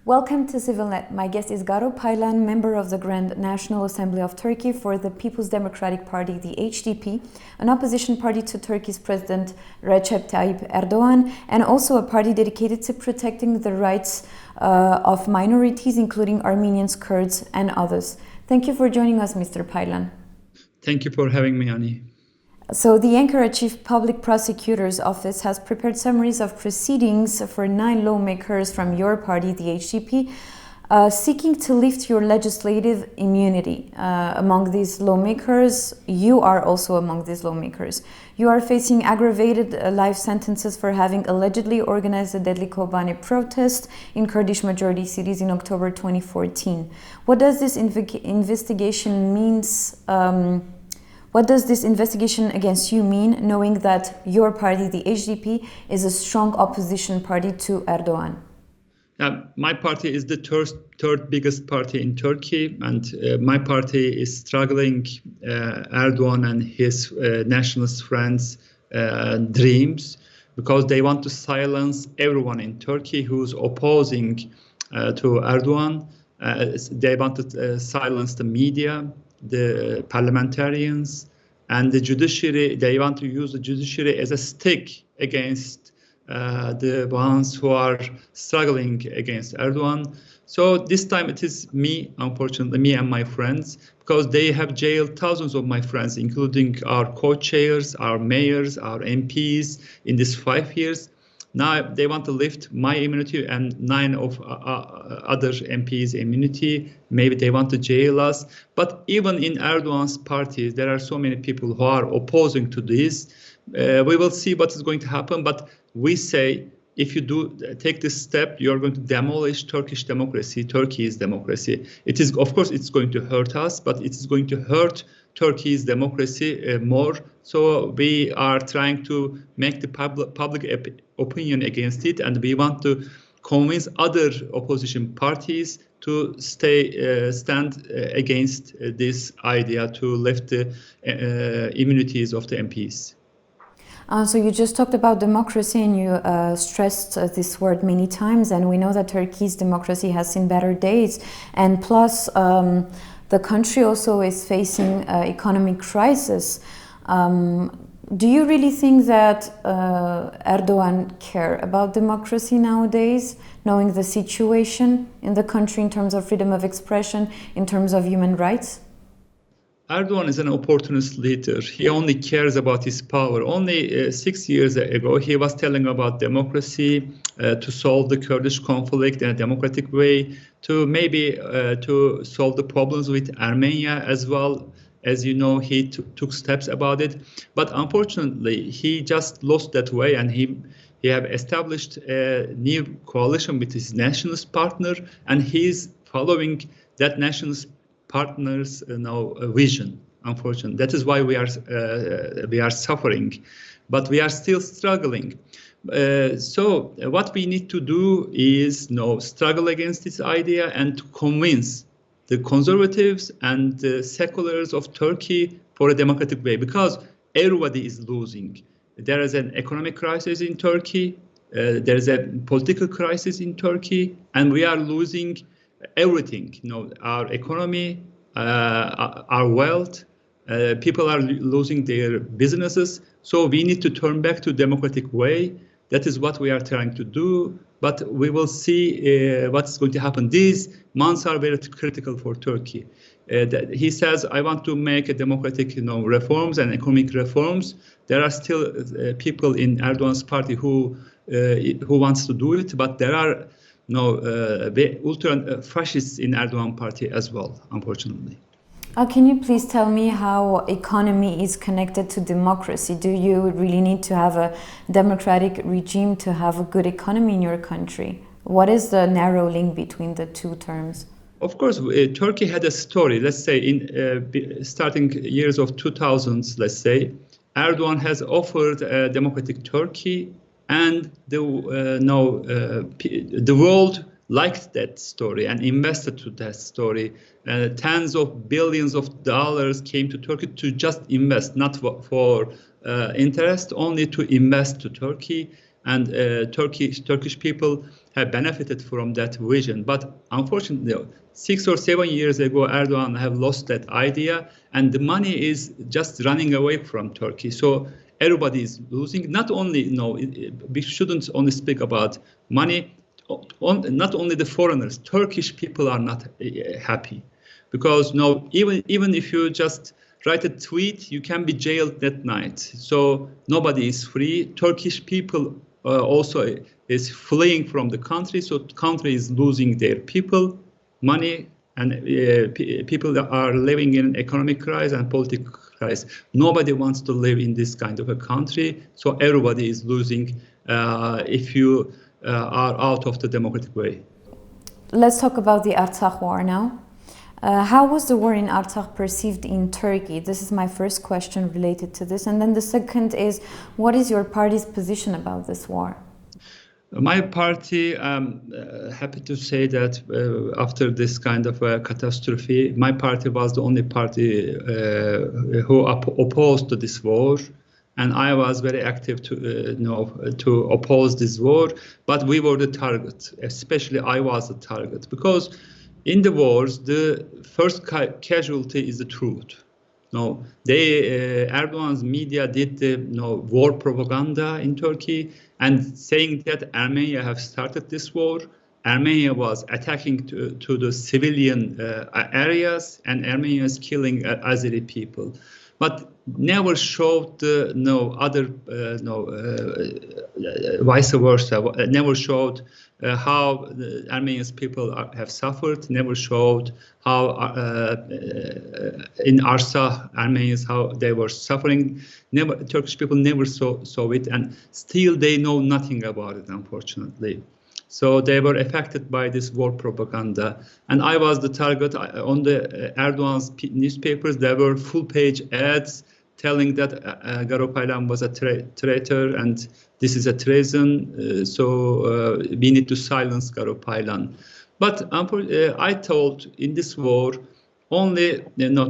Welcome to CivilNet. My guest is Garo Paylan, member of the Grand National Assembly of Turkey for the People's Democratic Party, the HDP, an opposition party to Turkey's President Recep Tayyip Erdogan, and also a party dedicated to protecting the rights of minorities, including Armenians, Kurds, and others. Thank you for joining us, Mr. Paylan. Thank you for having me, Ani. So the Ankara Chief Public Prosecutor's Office has prepared summaries of proceedings for 9 lawmakers from your party, the HDP, seeking to lift your legislative immunity. Among these lawmakers, you are also among these lawmakers. You are facing aggravated life sentences for having allegedly organized a deadly Kobani protest in Kurdish majority cities in October 2014. What does this investigation means? What does this investigation against you mean, knowing that your party, the HDP, is a strong opposition party to Erdogan? My party is the third biggest party in Turkey, and my party is struggling Erdogan and his nationalist friends' dreams, because they want to silence everyone in Turkey who's opposing to Erdogan. They want to silence the media, the parliamentarians, and the judiciary. They want to use the judiciary as a stick against the ones who are struggling against Erdogan. So this time it is me, unfortunately, me and my friends, because they have jailed thousands of my friends, including our co-chairs, our mayors, our MPs in these 5 years. Now they want to lift my immunity and 9 of other MPs' immunity. Maybe they want to jail us. But even in Erdogan's party, there are so many people who are opposing to this. We will see what is going to happen. But we say, if you do take this step, you are going to demolish Turkish democracy, Turkey's democracy. It is, of course, it's going to hurt us, but it is going to hurt Turkey's democracy more. So we are trying to make the public opinion against it, and we want to convince other opposition parties to stand against this idea to lift the immunities of the MPs. So you just talked about democracy, and you stressed this word many times, and we know that Turkey's democracy has seen better days, and plus the country also is facing economic crisis. Do you really think that Erdogan care about democracy nowadays, knowing the situation in the country in terms of freedom of expression, in terms of human rights? Erdogan is an opportunist leader. He only cares about his power. Only 6 years ago, he was telling about democracy, to solve the Kurdish conflict in a democratic way, to maybe to solve the problems with Armenia as well. As you know, he took steps about it. But unfortunately, he just lost that way, and he have established a new coalition with his nationalist partner, and he's following that nationalist partner's vision. Unfortunately, that is why we are suffering, but we are still struggling. So what we need to do is struggle against this idea and to convince the conservatives and the seculars of Turkey for a democratic way, because everybody is losing. There is an economic crisis in Turkey, there is a political crisis in Turkey, and we are losing everything. Our economy, our wealth, people are losing their businesses. So we need to turn back to democratic way. That is what we are trying to do. But we will see what's going to happen. These months are very critical for Turkey. He says, I want to make a democratic reforms and economic reforms. There are still people in Erdogan's party who wants to do it, but there are ultra fascists in Erdogan party as well, unfortunately. Can you please tell me how economy is connected to democracy? Do you really need to have a democratic regime to have a good economy in your country? What is the narrow link between the two terms? Of course, Turkey had a story. Let's say in starting years of 2000s, let's say, Erdogan has offered a democratic Turkey, and the world liked that story and invested to that story. Tens of billions of dollars came to Turkey to just invest, not for interest, only to invest to Turkey. And Turkish people have benefited from that vision. But unfortunately, 6 or 7 years ago, Erdogan have lost that idea, and the money is just running away from Turkey. So everybody is losing. Not only, we shouldn't only speak about money. Not only the foreigners, Turkish people are not happy, because even if you just write a tweet, you can be jailed that night. So nobody is free. Turkish people also is fleeing from the country. So the country is losing their people, money, and people that are living in economic crisis and political crisis. Nobody wants to live in this kind of a country. So everybody is losing if you are out of the democratic way. Let's talk about the Artsakh war now. How was the war in Artsakh perceived in Turkey? This is my first question related to this. And then the second is, what is your party's position about this war? My party, I'm happy to say that after this kind of a catastrophe, my party was the only party who opposed to this war. And I was very active to oppose this war. But we were the target, especially I was the target, because in the wars, the first casualty is the truth. Erdogan's media did the war propaganda in Turkey and saying that Armenia have started this war. Armenia was attacking to the civilian areas, and Armenia is killing Azeri people. But never showed the vice versa. Never showed how the Armenian people have suffered. Never showed how in Artsakh Armenians how they were suffering. Turkish people never saw it, and still they know nothing about it, unfortunately. So they were affected by this war propaganda. And I was the target on the Erdogan's newspapers. There were full-page ads telling that Garo Paylan was a traitor and this is a treason. So we need to silence Garo Paylan. But I told in this war, only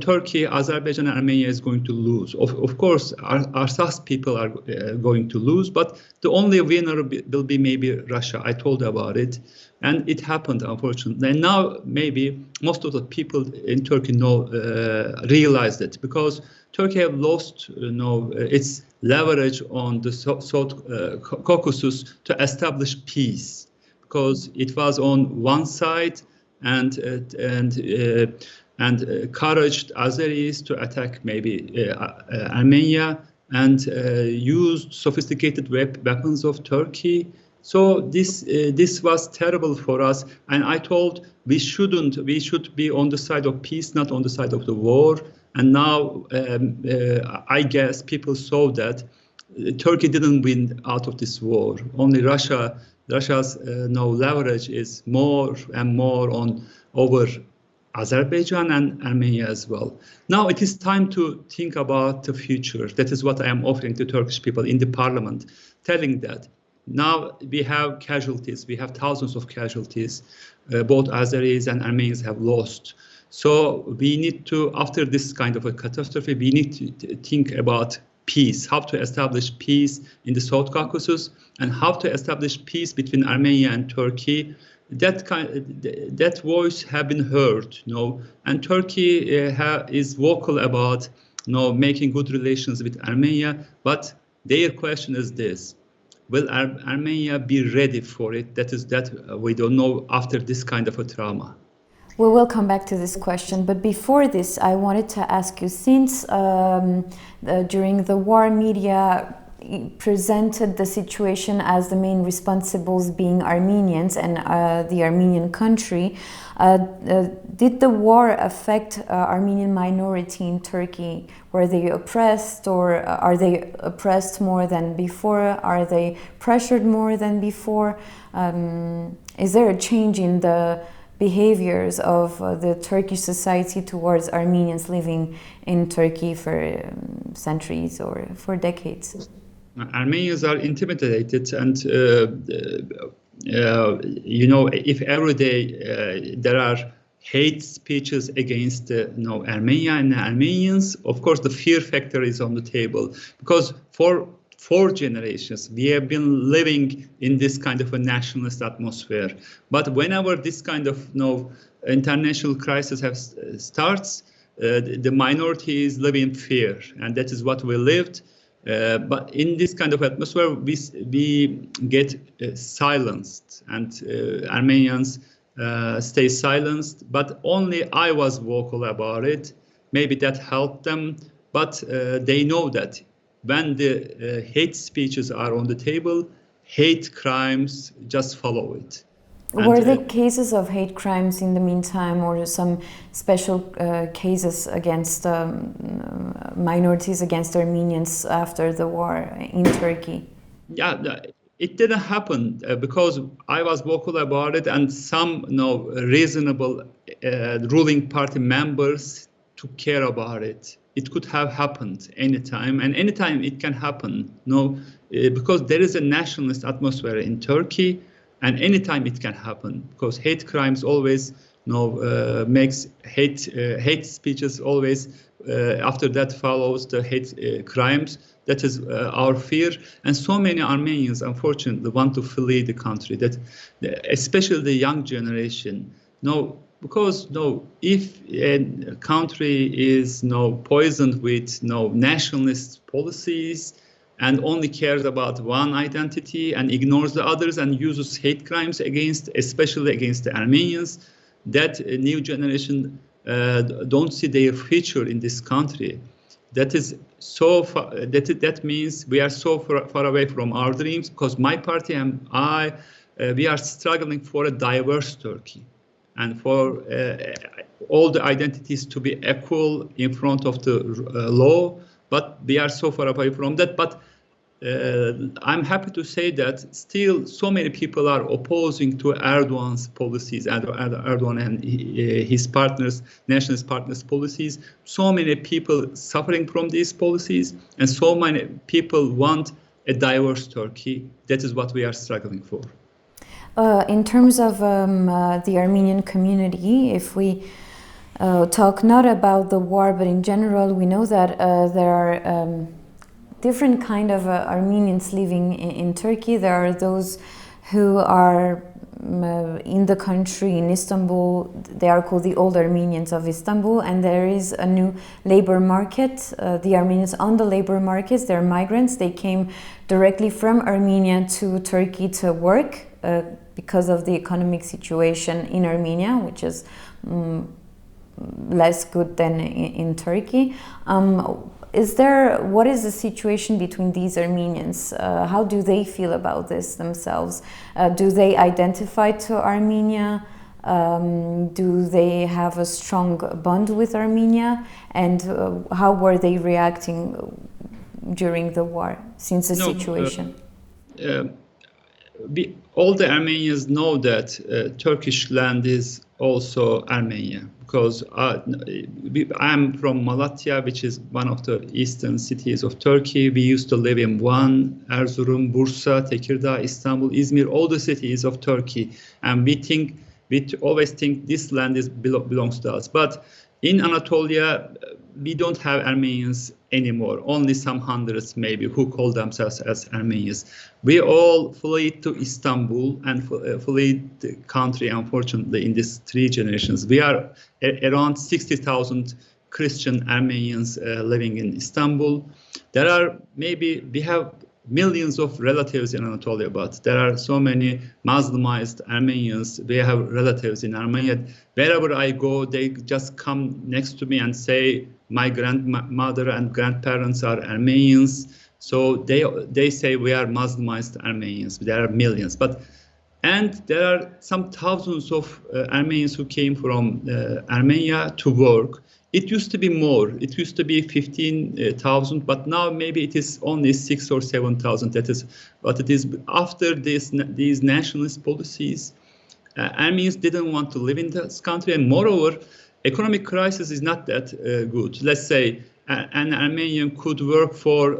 Turkey, Azerbaijan, and Armenia is going to lose. Of course, Artsakh people are going to lose, but the only winner will be maybe Russia. I told about it, and it happened, unfortunately. And now maybe most of the people in Turkey realized it, because Turkey have lost its leverage on the South Caucasus to establish peace, because it was on one side and encouraged Azeris to attack maybe Armenia and used sophisticated weapons of Turkey. So this was terrible for us. And I told we should be on the side of peace, not on the side of the war. And now I guess people saw that Turkey didn't win out of this war. Only Russia's leverage is more and more over Azerbaijan and Armenia as well. Now it is time to think about the future. That is what I am offering to Turkish people in the parliament, telling that now we have casualties. We have thousands of casualties. Both Azeris and Armenians have lost. So we need to, after this kind of a catastrophe, we need to think about peace, how to establish peace in the South Caucasus, and how to establish peace between Armenia and Turkey. That voice have been heard, and Turkey is vocal about making good relations with Armenia. But their question is this: will Armenia be ready for it? That we don't know after this kind of a trauma. We will come back to this question, but before this, I wanted to ask you, since during the war, media presented the situation as the main responsibles being Armenians and the Armenian country, did the war affect Armenian minority in Turkey? Were they oppressed, or are they oppressed more than before? Are they pressured more than before? Is there a change in the behaviors of the Turkish society towards Armenians living in Turkey for centuries or for decades? Armenians are intimidated, and if every day there are hate speeches against Armenia and Armenians, of course the fear factor is on the table, because for 4 generations, we have been living in this kind of a nationalist atmosphere. But whenever this kind of international crisis starts, the minorities live in fear, and that is what we lived. But in this kind of atmosphere, we get silenced, and Armenians stay silenced. But only I was vocal about it. Maybe that helped them, but they know that when the hate speeches are on the table, hate crimes just follow it. Were there cases of hate crimes in the meantime, or some special cases against minorities, against Armenians after the war in Turkey? Yeah, it didn't happen because I was vocal about it, and some reasonable ruling party members took care about it. It could have happened anytime, and anytime it can happen. Because there is a nationalist atmosphere in Turkey, and anytime it can happen. Because hate crimes always makes hate speeches always after that follows the hate crimes. That is our fear, and so many Armenians, unfortunately, want to flee the country. That, especially the young generation. Because if a country is poisoned with nationalist policies and only cares about one identity and ignores the others and uses hate crimes especially against the Armenians, that new generation don't see their future in this country. That is so far, that means we are so far away from our dreams, because my party and I, we are struggling for a diverse Turkey, and for all the identities to be equal in front of the law, but we are so far away from that. But I'm happy to say that still so many people are opposing to Erdogan's policies, Erdogan and his partners, nationalist partners' policies. So many people suffering from these policies, and so many people want a diverse Turkey. That is what we are struggling for. In terms of the Armenian community, if we talk not about the war, but in general, we know that there are different kind of Armenians living in Turkey. There are those who are in the country, in Istanbul. They are called the old Armenians of Istanbul, and there is a new labor market. The Armenians on the labor markets, they're migrants. They came directly from Armenia to Turkey to work because of the economic situation in Armenia, which is less good than in Turkey. What is the situation between these Armenians? How do they feel about this themselves? Do they identify to Armenia? Do they have a strong bond with Armenia? And how were they reacting during the war, since the situation? All the Armenians know that Turkish land is also Armenia. Because I'm from Malatya, which is one of the eastern cities of Turkey. We used to live in Van, Erzurum, Bursa, Tekirdağ, Istanbul, Izmir, all the cities of Turkey. And we always think this land belongs to us. But in Anatolia, we don't have Armenians anymore, only some hundreds maybe who call themselves as Armenians. We all fled to Istanbul and fled the country, unfortunately, in these 3 generations. We are around 60,000 Christian Armenians living in Istanbul. We have millions of relatives in Anatolia, but there are so many Muslimized Armenians. We have relatives in Armenia. Wherever I go, they just come next to me and say, my grandmother and grandparents are Armenians. So they say we are Muslimized Armenians. There are millions. And there are some thousands of Armenians who came from Armenia to work. It used to be more. It used to be 15,000, but now maybe it is only 6,000 or 7,000. That is what it is. After these nationalist policies, Armenians didn't want to live in this country, and moreover, economic crisis is not that good. Let's say an Armenian could work for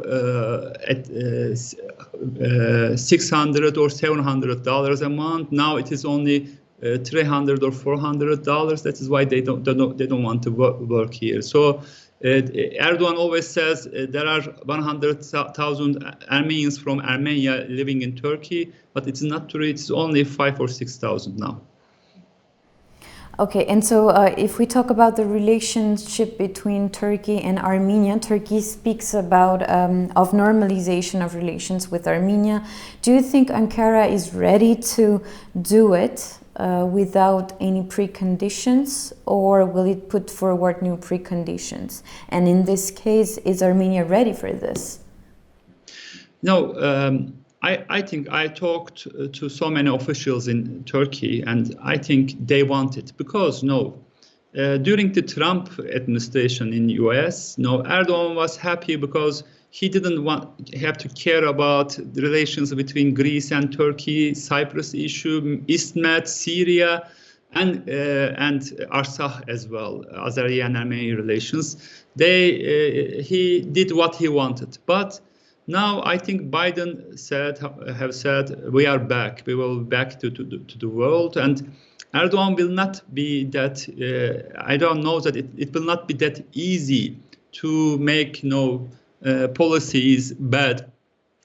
at $600 or $700 a month. Now it is only $300 or $400. That is why they don't want to work here. So Erdogan always says there are 100,000 Armenians from Armenia living in Turkey, but it's not true. It's only 5,000 or 6,000 now. Okay, and so if we talk about the relationship between Turkey and Armenia, Turkey speaks about of normalization of relations with Armenia. Do you think Ankara is ready to do it without any preconditions, or will it put forward new preconditions? And in this case, is Armenia ready for this? No. I think I talked to so many officials in Turkey, and I think they want it because during the Trump administration in US, Erdogan was happy because he didn't have to care about the relations between Greece and Turkey, Cyprus issue, Istmed, Syria, and Artsakh as well, Azeri and Armenian relations. He did what he wanted, but now I think Biden have said we are back. We will back to the world, and Erdogan will not be that. I don't know that it will not be that easy to make policies bad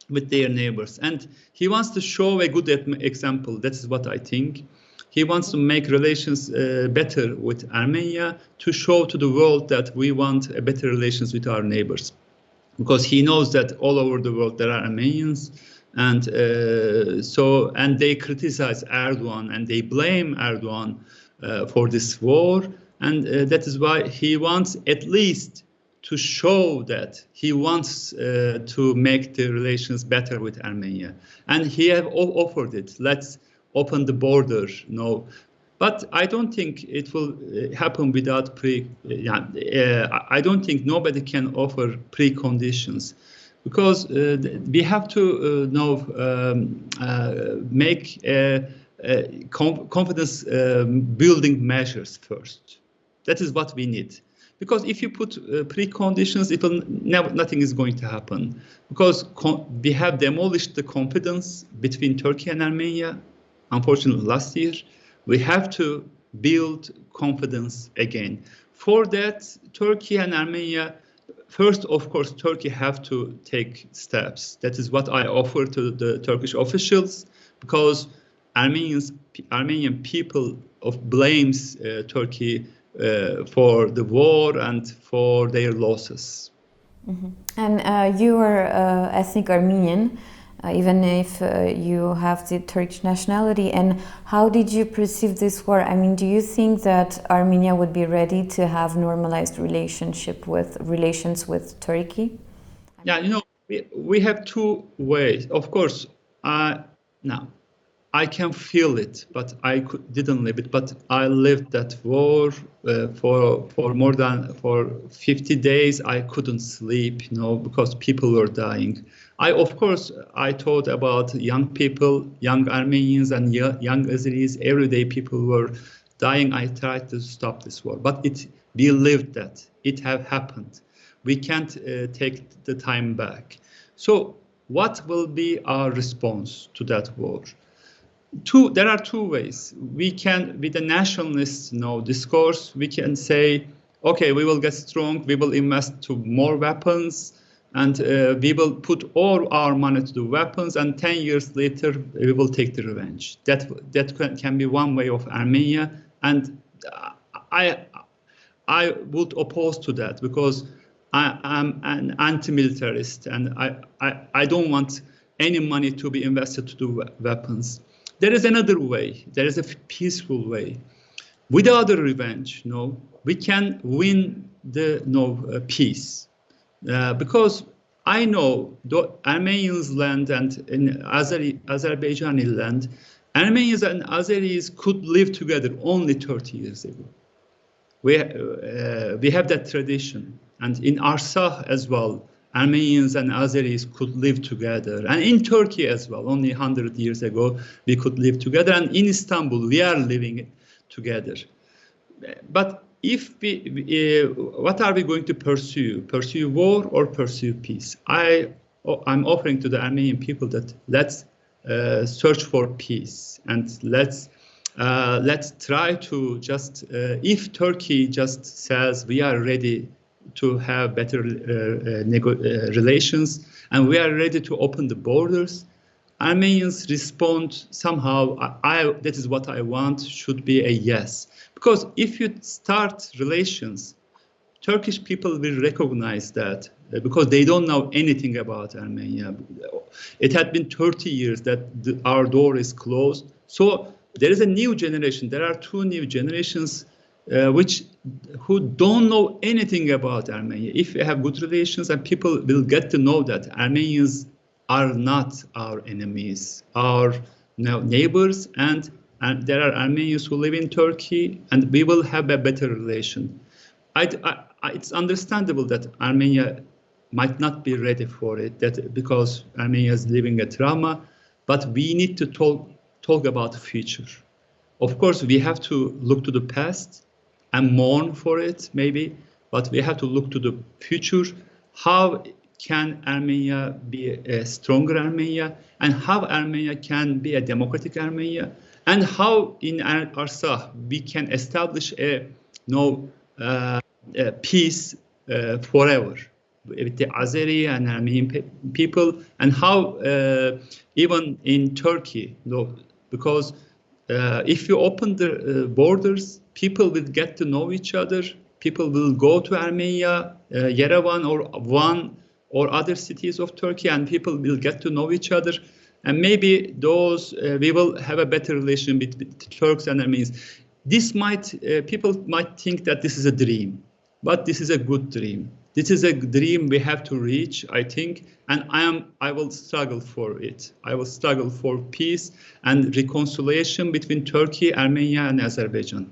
with their neighbors, and he wants to show a good example. That is what I think. He wants to make relations better with Armenia to show to the world that we want a better relations with our neighbors. Because he knows that all over the world there are Armenians, and they criticize Erdogan and they blame Erdogan for this war, and that is why he wants at least to show that he wants to make the relations better with Armenia, and he have offered it. Let's open the border, But I don't think it will happen without I don't think nobody can offer preconditions, because we have to make confidence building measures first. That is what we need. Because if you put preconditions, nothing is going to happen. Because we have demolished the confidence between Turkey and Armenia, unfortunately, last year. We have to build confidence again. For that, Turkey and Armenia, first, of course, Turkey have to take steps. That is what I offer to the Turkish officials, because Armenian people blames Turkey for the war and for their losses. Mm-hmm. And you are ethnic Armenian. Even if you have the Turkish nationality, and how did you perceive this war? I mean, do you think that Armenia would be ready to have normalized relations with Turkey? Yeah, we have two ways. Of course, now I can feel it, but I didn't live it. But I lived that war for 50 days. I couldn't sleep, because people were dying. I thought about young people, young Armenians and young Azeris. Every day people were dying. I tried to stop this war, but we lived that. It have happened. We can't take the time back. So what will be our response to that war? There are two ways. We can, with the nationalist discourse, we can say, okay, we will get strong, we will invest to more weapons, and we will put all our money to the weapons, and 10 years later we will take the revenge. That can be one way of Armenia, and I would oppose to that, because I'm an anti-militarist, and I don't want any money to be invested to do weapons. There is another way. There is a peaceful way. Without the revenge, we can win the peace. Because I know the Armenians' land and in Azerbaijani land, Armenians and Azeris could live together only 30 years ago. We have that tradition, and in Artsakh as well, Armenians and Azeris could live together, and in Turkey as well. Only 100 years ago, we could live together, and in Istanbul, we are living together. But if what are we going to pursue? Pursue war or pursue peace? I'm offering to the Armenian people that let's search for peace, and let's try to just if Turkey just says we are ready, to have better relations, and we are ready to open the borders. Armenians respond somehow, that is what I want, should be a yes. Because if you start relations, Turkish people will recognize that because they don't know anything about Armenia. It had been 30 years that our door is closed. So there is a new generation. There are two new generations who don't know anything about Armenia. If we have good relations, and people will get to know that Armenians are not our enemies, our neighbors, and there are Armenians who live in Turkey, and we will have a better relation. It's understandable that Armenia might not be ready for it, because Armenia is living a trauma, but we need to talk about the future. Of course, we have to look to the past and mourn for it, maybe, but we have to look to the future. How can Armenia be a stronger Armenia, and how Armenia can be a democratic Armenia, and how in Artsakh we can establish a peace forever with the Azeri and Armenian people, and how even in Turkey, because if you open the borders, people will get to know each other. People will go to Armenia, Yerevan, or one or other cities of Turkey, and people will get to know each other. And maybe we will have a better relation with Turks and Armenians. People might think that this is a dream, but this is a good dream. This is a dream we have to reach, I think, and I will struggle for it. I will struggle for peace and reconciliation between Turkey, Armenia, and Azerbaijan.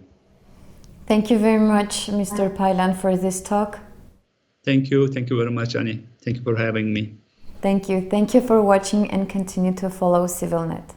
Thank you very much, Mr. Paylan, for this talk. Thank you. Thank you very much, Annie. Thank you for having me. Thank you. Thank you for watching, and continue to follow CivilNet.